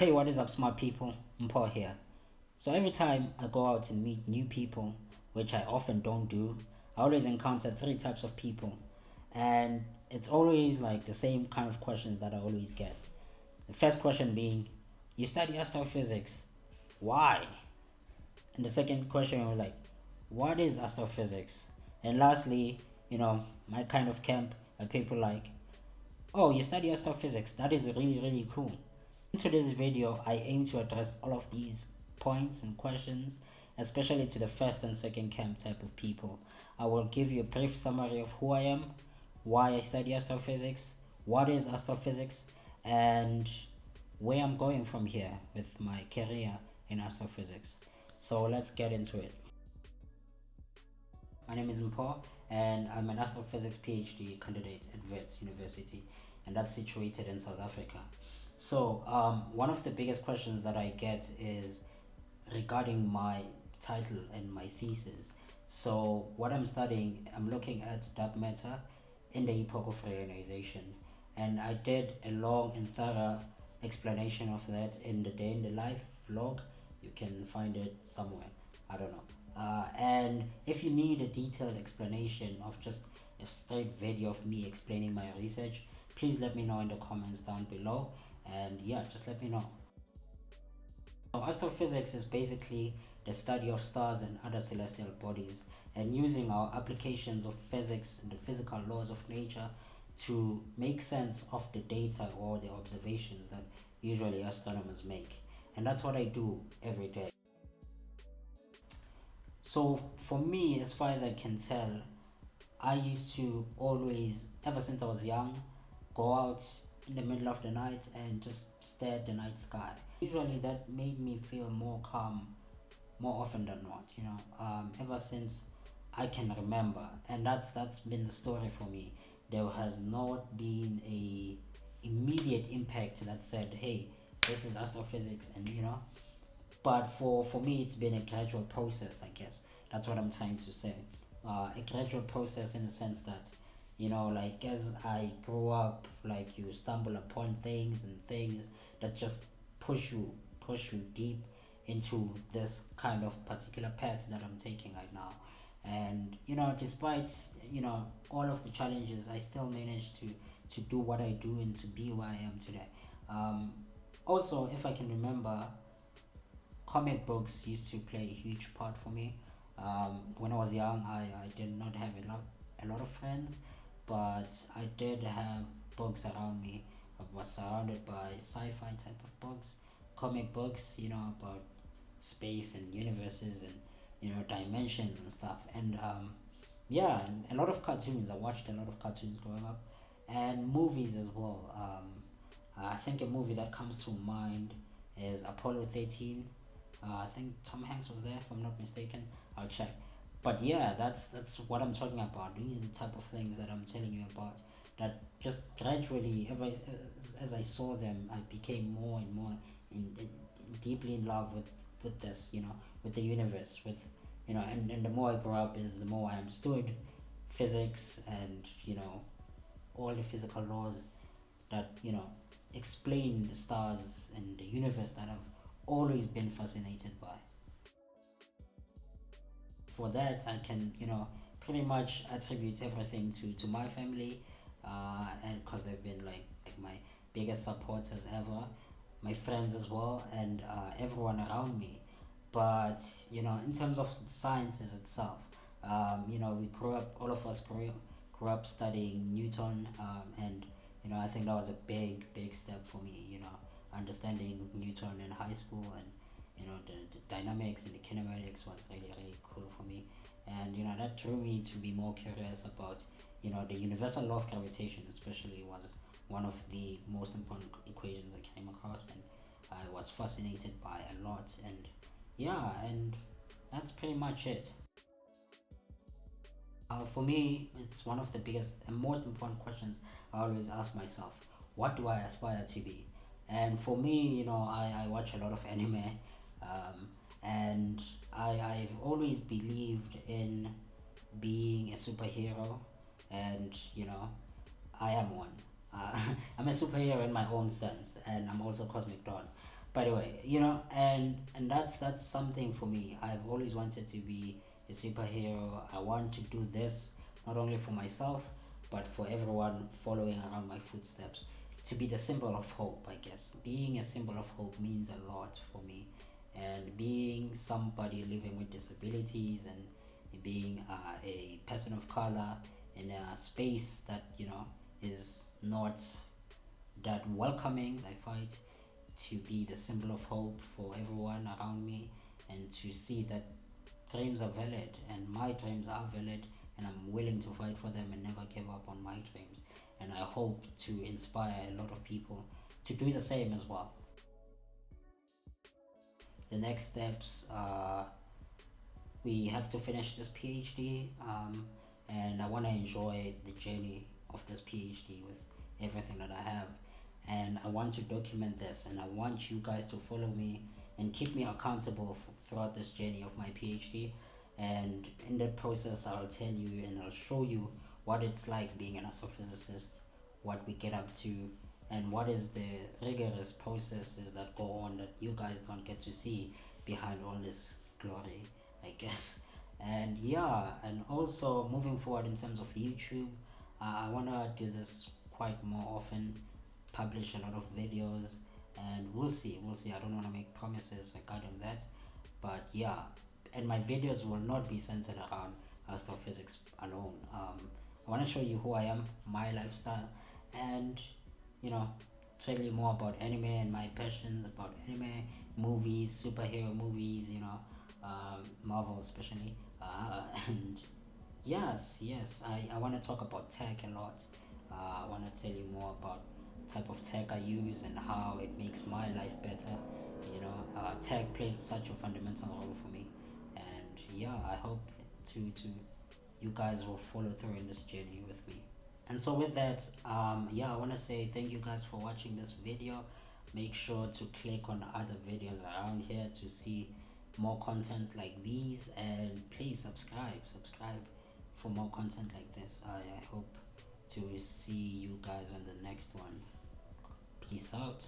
Hey, what is up, smart people? Paul here. So every time I go out and meet new people, which I often don't do, I always encounter three types of people, and it's always like the same kind of questions that I always get. The first question being, "You study astrophysics? Why?" And the second question was like, "What is astrophysics?" And lastly, my kind of camp are people like, "Oh, you study astrophysics? That is really really cool." In today's video, I aim to address all of these points and questions, especially to the first and second camp type of people. I will give you a brief summary of who I am, why I study astrophysics, what is astrophysics, and where I'm going from here with my career in astrophysics. So let's get into it. My name is Mpo, and I'm an astrophysics PhD candidate at Wits University, and that's situated in South Africa. So, one of the biggest questions that I get is regarding my title and my thesis. So, what I'm studying, I'm looking at dark matter in the epoch of reionization, and I did a long and thorough explanation of that in the day in the life vlog. You can find it somewhere. I don't know. And if you need a detailed explanation of just a straight video of me explaining my research, please let me know in the comments down below. And yeah, just let me know. So astrophysics is basically the study of stars and other celestial bodies, and using our applications of physics and the physical laws of nature to make sense of the data or the observations that usually astronomers make. And that's what I do every day. So for me, as far as I can tell, I used to always, ever since I was young, go out in the middle of the night and just stare at the night sky. Usually that made me feel more calm more often than not, ever since I can remember. And that's been the story for me. There has not been a immediate impact that said, hey, this is astrophysics, and but for me it's been a gradual process, I guess. That's what I'm trying to say. A gradual process in the sense that, like as I grew up, like you stumble upon things that just push you deep into this kind of particular path that I'm taking right now. And despite all of the challenges, I still managed to do what I do and to be where I am today. Also, if I can remember, comic books used to play a huge part for me. When I was young, I did not have a lot of friends, but I did have books around me. I was surrounded by sci-fi type of books, comic books, about space and universes and dimensions and stuff. And yeah, and a lot of cartoons. I watched a lot of cartoons growing up, and movies as well. I think a movie that comes to mind is Apollo 13. I think Tom Hanks was there, if I'm not mistaken. I'll check. But yeah, that's what I'm talking about. These are the type of things that I'm telling you about. That just gradually, as I saw them, I became more and more deeply in love with this, with the universe, with and the more I grew up, is the more I understood physics and all the physical laws that explain the stars and the universe that I've always been fascinated by. For that, I can pretty much attribute everything to my family, and because they've been like my biggest supporters ever, my friends as well, and everyone around me. But in terms of sciences itself, we grew up, all of us grew up studying Newton, and I think that was a big step for me. Understanding Newton in high school, and the dynamics and the kinematics was really cool for me. And that drew me to be more curious about the universal law of gravitation, especially, was one of the most important equations I came across, and I was fascinated by a lot. And yeah, and that's pretty much it. For me, it's one of the biggest and most important questions I always ask myself. What do I aspire to be? And for me, I watch a lot of anime, and I've always believed in being a superhero, and I am one. I'm a superhero in my own sense, and I'm also Cosmic Dawn. By the way, and that's something for me. I've always wanted to be a superhero. I want to do this not only for myself but for everyone following around my footsteps, to be the symbol of hope. I guess being a symbol of hope means a lot for me, and being somebody living with disabilities and being a person of color in a space that is not that welcoming. I fight to be the symbol of hope for everyone around me, and to see that dreams are valid and my dreams are valid, and I'm willing to fight for them and never give up on my dreams. And I hope to inspire a lot of people to do the same as well. The next steps, we have to finish this PhD, and I want to enjoy the journey of this PhD with everything that I have. And I want to document this, and I want you guys to follow me and keep me accountable throughout this journey of my PhD. And in that process, I'll tell you and I'll show you what it's like being an astrophysicist, what we get up to, and what is the rigorous processes that go on that you guys don't get to see behind all this glory, I guess. And yeah, and also moving forward in terms of YouTube, I want to do this quite more often, publish a lot of videos, and we'll see. I don't want to make promises regarding that, but yeah. And my videos will not be centered around astrophysics alone. I want to show you who I am, my lifestyle, and you know tell you more about anime and my passions about anime, movies, superhero movies, Marvel especially. And yes, I want to talk about tech a lot. I want to tell you more about type of tech I use and how it makes my life better. Tech plays such a fundamental role for me, and yeah, I hope to you guys will follow through in this journey with me. And so with that, yeah, I want to say thank you guys for watching this video. Make sure to click on other videos around here to see more content like these, and please subscribe for more content like this. I hope to see you guys on the next one. Peace out.